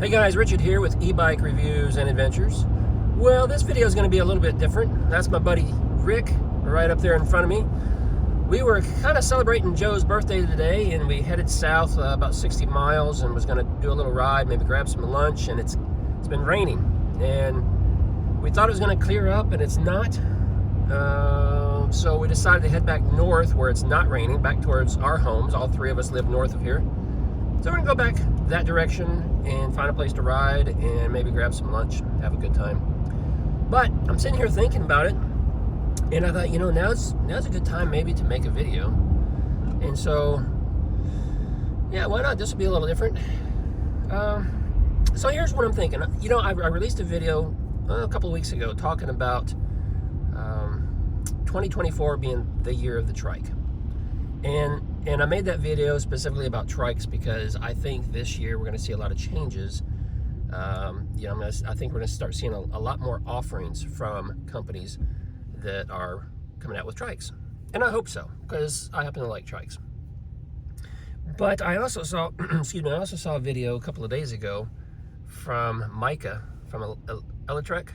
Hey guys, Richard here with eBike Reviews and Adventures. Well, this video is going to be a little bit different. That's my buddy Rick right up there in front of me. We were kind of celebrating Joe's birthday today, and we headed south about 60 miles and was going to do a little ride, maybe grab some lunch, and it's been raining. And we thought it was going to clear up, and it's not. So we decided to head back north where it's not raining, back towards our homes. All three of us live north of here. So we're going to go back that direction and find a place to ride and maybe grab some lunch, have a good time. But I'm sitting here thinking about it, and I thought, you know, now's a good time maybe to make a video. And so, yeah, why not? This will be a little different. So here's what I'm thinking. You know, I released a video a couple of weeks ago talking about 2024 being the year of the trike. And I made that video specifically about trikes because I think this year we're going to see a lot of changes. You know, I think we're going to start seeing a lot more offerings from companies that are coming out with trikes. And I hope so, because I happen to like trikes. But I also saw, excuse me, I also saw a video a couple of days ago from Micah from e-trike.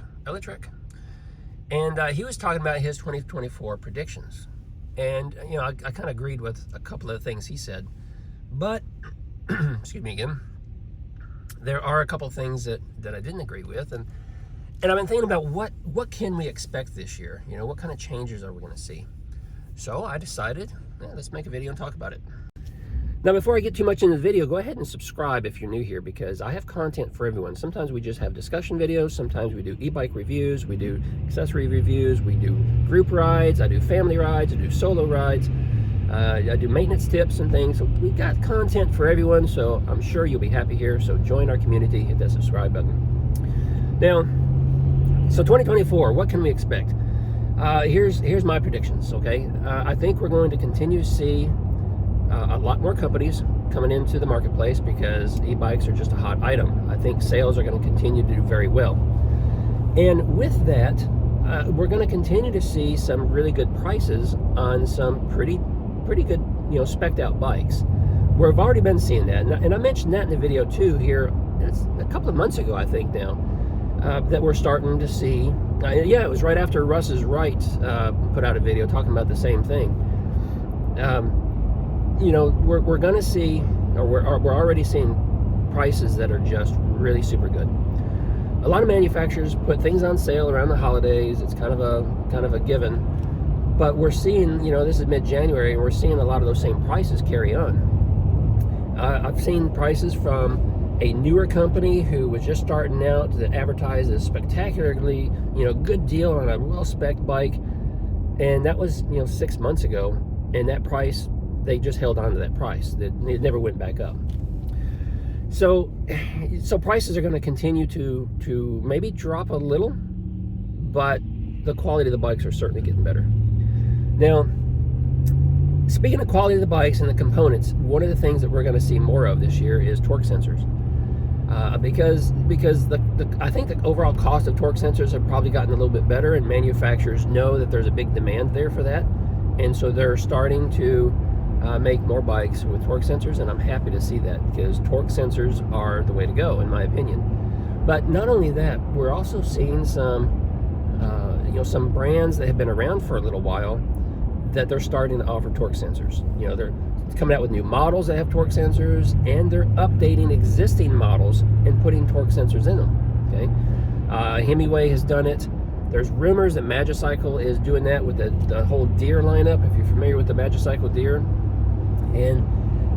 And he was talking about his 2024 predictions. And, you know, I kind of agreed with a couple of the things he said. But, excuse me again, there are a couple of things that I didn't agree with. And I've been thinking about what can we expect this year? You know, what kind of changes are we going to see? So I decided, let's make a video and talk about it. Now, before I get too much into the video, go ahead and subscribe if you're new here, because I have content for everyone. Sometimes we just have discussion videos. Sometimes we do e-bike reviews. We do accessory reviews. We do group rides. I do family rides. I do solo rides. I do maintenance tips and things. So we got content for everyone, so I'm sure you'll be happy here. So join our community. Hit that subscribe button. Now, so 2024, what can we expect? Here's my predictions, okay? I think we're going to continue to see a lot more companies coming into the marketplace because e-bikes are just a hot item. I think sales are going to continue to do very well. And with that, we're going to continue to see some really good prices on some pretty good, you know, spec'd out bikes. We've already been seeing that. And I mentioned that in the video too here. It's a couple of months ago, I think now, that we're starting to see. Yeah, it was right after Russ's Right put out a video talking about the same thing. You know, we're going to see, or we're already seeing prices that are just really super good. A lot of manufacturers put things on sale around the holidays. It's kind of a given. But we're seeing, you know, this is mid-January, and we're seeing a lot of those same prices carry on. I've seen prices from a newer company who was just starting out that advertised a spectacularly, you know, good deal on a well-spec'd bike, and that was, you know, 6 months ago, and that price, they just held on to that price. It never went back up. So prices are going to continue to maybe drop a little, but the quality of the bikes are certainly getting better. Now, speaking of quality of the bikes and the components, one of the things that we're going to see more of this year is torque sensors. Because I think the overall cost of torque sensors have probably gotten a little bit better, and manufacturers know that there's a big demand there for that, and so they're starting to make more bikes with torque sensors, and I'm happy to see that because torque sensors are the way to go, in my opinion. But not only that, we're also seeing some, you know, some brands that have been around for a little while that they're starting to offer torque sensors. You know, they're coming out with new models that have torque sensors, and they're updating existing models and putting torque sensors in them. Okay, Hemiway has done it. There's rumors that Magicycle is doing that with the whole Deer lineup, if you're familiar with the Magicycle Deer. And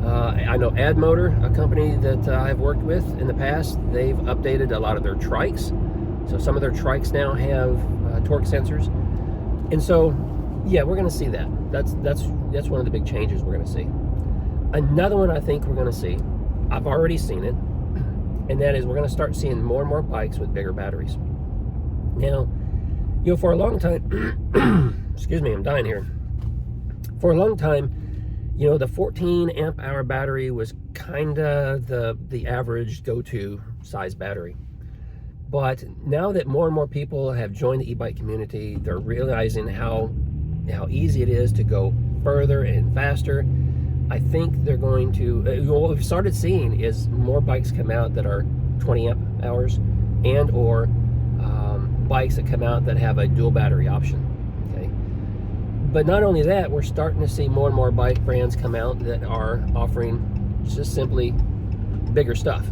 I know Ad Motor, a company that I've worked with in the past, they've updated a lot of their trikes. So some of their trikes now have torque sensors. And so, yeah, we're going to see that. That's one of the big changes we're going to see. Another one I think we're going to see, I've already seen it, and that is we're going to start seeing more and more bikes with bigger batteries. Now, you know, for a long time, excuse me, I'm dying here. For a long time, you know, the 14 amp hour battery was kind of the average go-to size battery. But now that more and more people have joined the e-bike community, they're realizing how easy it is to go further and faster. I think they're going to, what we've started seeing is more bikes come out that are 20 amp hours, and or bikes that come out that have a dual battery option. Okay, but not only that, we're starting to see more and more bike brands come out that are offering just simply bigger stuff,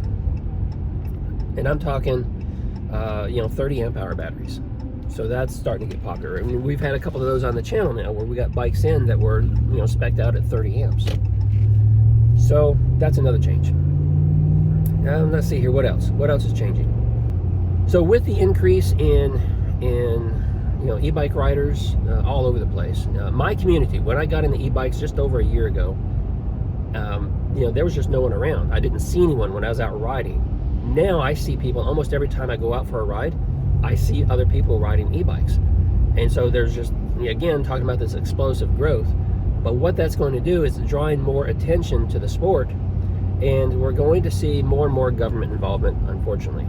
and I'm talking 30 amp hour batteries. So that's starting to get popular. I mean, we've had a couple of those on the channel now where we got bikes in that were spec'd out at 30 amps. So that's another change. Let's see here, what else is changing? So with the increase in e-bike riders all over the place, my community, when I got into e-bikes just over a year ago, there was just no one around. I didn't see anyone when I was out riding. Now I see people almost every time I go out for a ride. I see other people riding e-bikes, and so there's just, again, talking about this explosive growth. But what that's going to do is drawing more attention to the sport, and we're going to see more and more government involvement, unfortunately.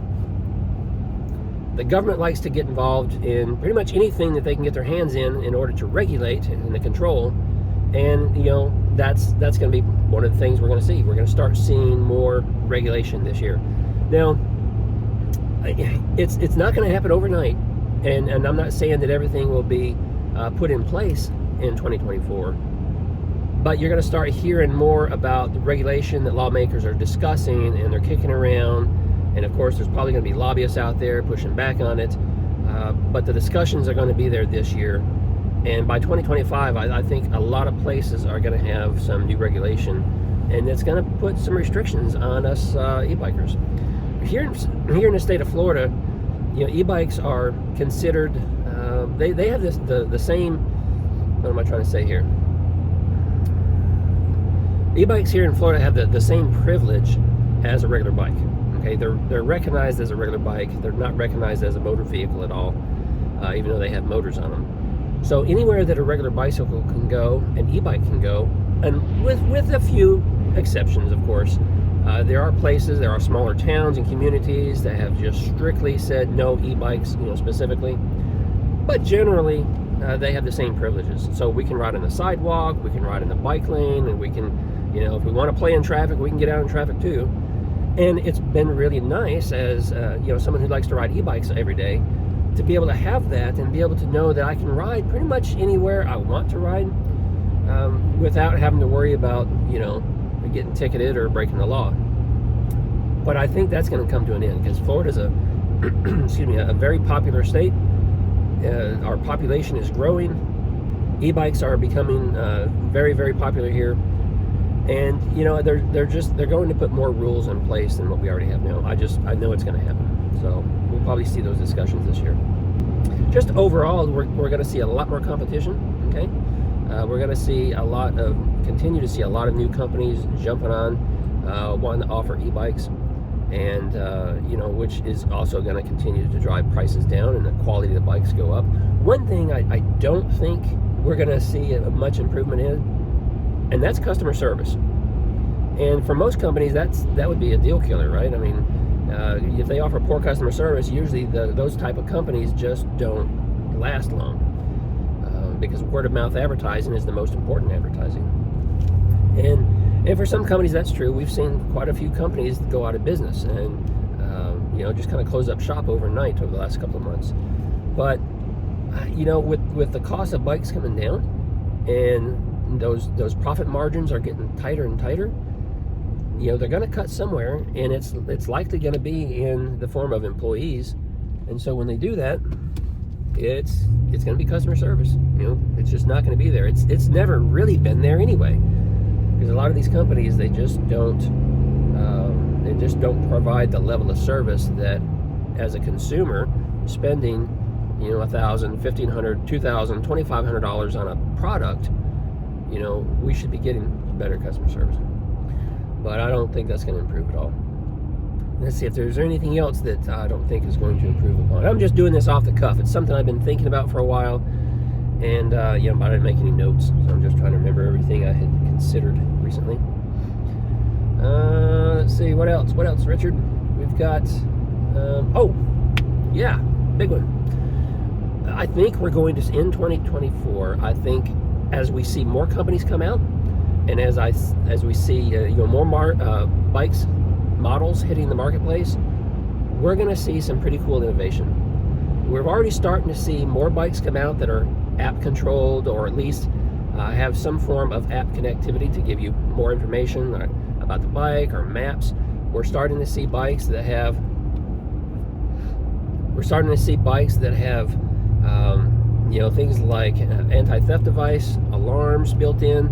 The government likes to get involved in pretty much anything that they can get their hands in order to regulate and to control. And that's going to be one of the things we're going to see. We're going to start seeing more regulation this year. Now, it's not going to happen overnight, and I'm not saying that everything will be put in place in 2024. But you're going to start hearing more about the regulation that lawmakers are discussing and they're kicking around. And of course, there's probably going to be lobbyists out there pushing back on it. But the discussions are going to be there this year. And by 2025, I think a lot of places are going to have some new regulation. And it's going to put some restrictions on us e-bikers. Here in the state of Florida, e-bikes are considered, they have the same, what am I trying to say here? E-bikes here in Florida have the same privilege as a regular bike. Okay, they're recognized as a regular bike. They're not recognized as a motor vehicle at all, even though they have motors on them. So anywhere that a regular bicycle can go, an e-bike can go, and with a few exceptions, of course. There are places, there are smaller towns and communities that have just strictly said no e-bikes, specifically. But generally, they have the same privileges. So we can ride on the sidewalk, we can ride in the bike lane, and we can, if we want to play in traffic, we can get out in traffic too. And it's been really nice as, someone who likes to ride e-bikes every day, to be able to have that and be able to know that I can ride pretty much anywhere I want to ride without having to worry about, getting ticketed or breaking the law. But I think that's going to come to an end because Florida's a very popular state. Our population is growing. E-bikes are becoming very, very popular here. And they're going to put more rules in place than what we already have now. I know it's going to happen. So we'll probably see those discussions this year. Just overall, we're going to see a lot more competition. Okay, we're going to continue to see a lot of new companies jumping on, wanting to offer e-bikes, and which is also going to continue to drive prices down and the quality of the bikes go up. One thing I don't think we're going to see much improvement in, and that's customer service. And for most companies, that would be a deal killer, right? I mean, if they offer poor customer service, usually those type of companies just don't last long, because word of mouth advertising is the most important advertising. And for some companies, that's true. We've seen quite a few companies go out of business and just kind of close up shop overnight over the last couple of months. But with the cost of bikes coming down and those profit margins are getting tighter and tighter, they're going to cut somewhere, and it's likely going to be in the form of employees. And so when they do that, it's going to be customer service. It's just not going to be there. It's never really been there anyway, because a lot of these companies, they just don't provide the level of service that, as a consumer, spending $1,000, $1,500, $2,000, $2,500 on a product, we should be getting better customer service. But I don't think that's going to improve at all. Let's see if there's anything else that I don't think is going to improve upon. I'm just doing this off the cuff. It's something I've been thinking about for a while, and I didn't make any notes, so I'm just trying to remember everything I had considered recently. Let's see, what else, Richard? We've got, big one. I think we're going to, in 2024, I think as we see more companies come out, and as we see more bikes models hitting the marketplace, we're going to see some pretty cool innovation. We're already starting to see more bikes come out that are app controlled, or at least have some form of app connectivity to give you more information about the bike or maps. We're starting to see bikes that have you know, things like anti-theft device, alarms built in,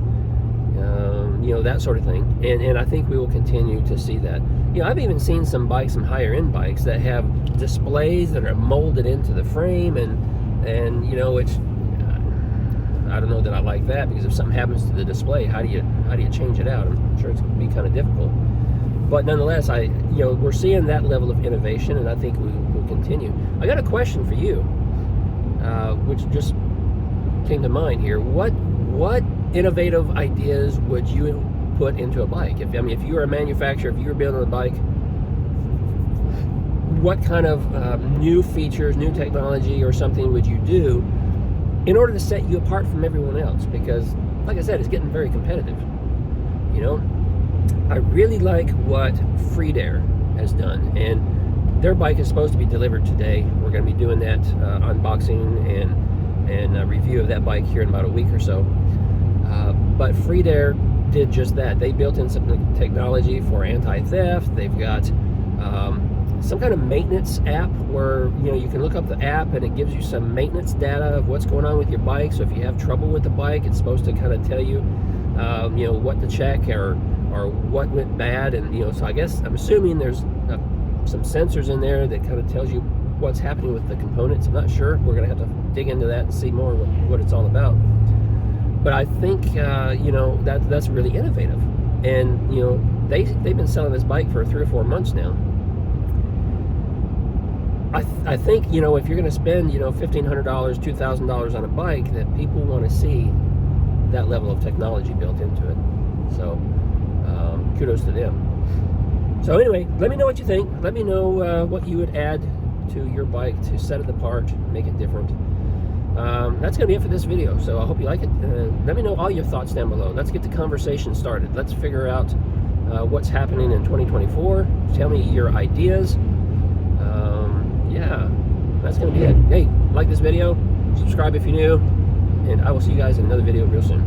you know, that sort of thing. And I think we will continue to see that. You know, I've even seen some bikes, some higher end bikes, that have displays that are molded into the frame, and you know, which I don't know that I like that, because if something happens to the display, how do you change it out? I'm sure it's going to be kind of difficult. But nonetheless, you know, we're seeing that level of innovation, and I think we will continue. I got a question for you, which just came to mind here. What innovative ideas would you put into a bike? If you were a manufacturer, if you were building a bike, what kind of new features, new technology, or something would you do in order to set you apart from everyone else? Because, like I said, it's getting very competitive. You know, I really like what Freedair has done, and their bike is supposed to be delivered today. We're going to be doing that unboxing and a review of that bike here in about a week or so. But Freedair did just that. They built in some technology for anti-theft. They've got some kind of maintenance app where, you know, you can look up the app and it gives you some maintenance data of what's going on with your bike. So if you have trouble with the bike, it's supposed to kind of tell you, you know, what to check or what went bad. And, you know, so I guess I'm assuming there's some sensors in there that kind of tells you what's happening with the components. I'm not sure. We're going to have to dig into that and see more what it's all about. But I think, you know, that's really innovative. And, you know, they've been selling this bike for 3 or 4 months now. I think, you know, if you're going to spend, you know, $1,500, $2,000 on a bike, that people want to see that level of technology built into it. So, kudos to them. So anyway, let me know what you think. Let me know what you would add to your bike to set it apart, make it different. That's going to be it for this video, so I hope you like it. Let me know all your thoughts down below. Let's get the conversation started. Let's figure out what's happening in 2024. Tell me your ideas. Yeah, that's going to be it. Hey, like this video, subscribe if you're new, and I will see you guys in another video real soon.